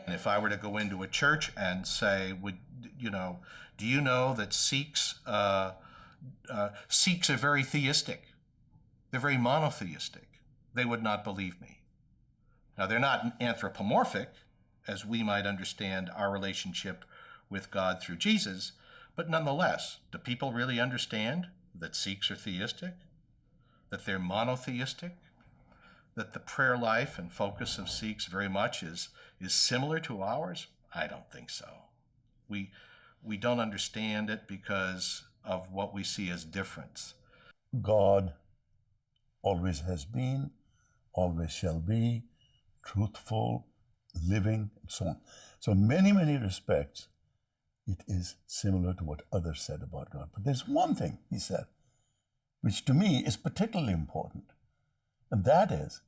And if I were to go into a church and say, do you know that Sikhs are very theistic? They're very monotheistic. They would not believe me. Now, they're not anthropomorphic, as we might understand our relationship with God through Jesus, but nonetheless, do people really understand that Sikhs are theistic? That they're monotheistic? That the prayer life and focus of Sikhs very much is similar to ours? I don't think so. We don't understand it because of what we see as difference. God always has been, always shall be, truthful, living, and so on. So in many, many respects, it is similar to what others said about God. But there's one thing he said, which to me is particularly important, and that is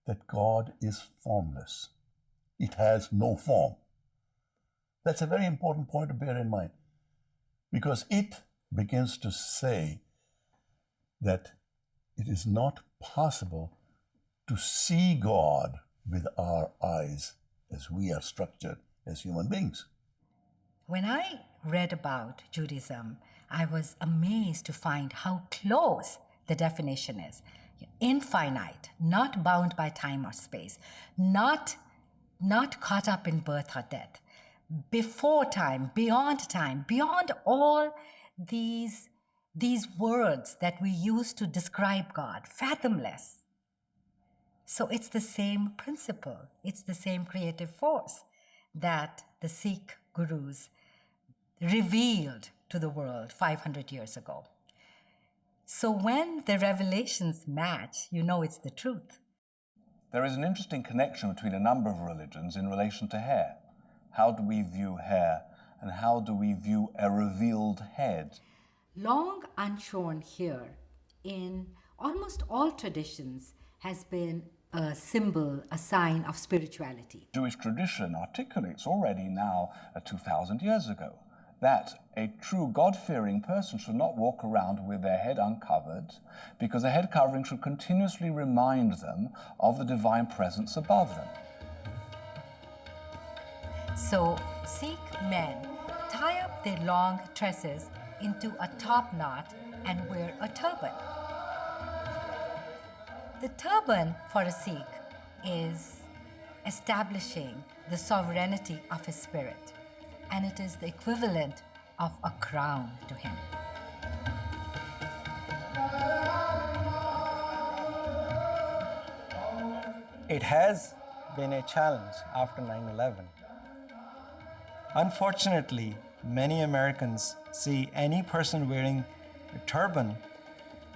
that God is formless. It has no form. That's a very important point to bear in mind, because it begins to say that it is not possible to see God with our eyes as we are structured as human beings. When I read about Judaism, I was amazed to find how close the definition is. Infinite, not bound by time or space, not caught up in birth or death, before time, beyond all these words that we use to describe God, fathomless. So it's the same principle, it's the same creative force that the Sikh gurus revealed to the world 500 years ago. So when the revelations match, you know it's the truth. There is an interesting connection between a number of religions in relation to hair. How do we view hair, and how do we view a revealed head? Long unshorn hair in almost all traditions has been a symbol, a sign of spirituality. Jewish tradition articulates already now 2,000 years ago that a true God-fearing person should not walk around with their head uncovered, because a head covering should continuously remind them of the divine presence above them. So Sikh men tie up their long tresses into a top knot and wear a turban. The turban for a Sikh is establishing the sovereignty of his spirit, and it is the equivalent of a crown to him. It has been a challenge after 9/11. Unfortunately, many Americans see any person wearing a turban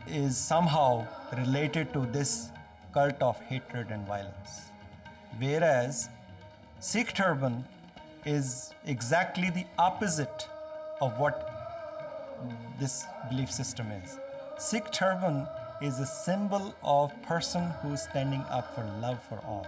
is somehow related to this cult of hatred and violence. Whereas Sikh turban is exactly the opposite of what this belief system is. Sikh turban is a symbol of person who is standing up for love for all.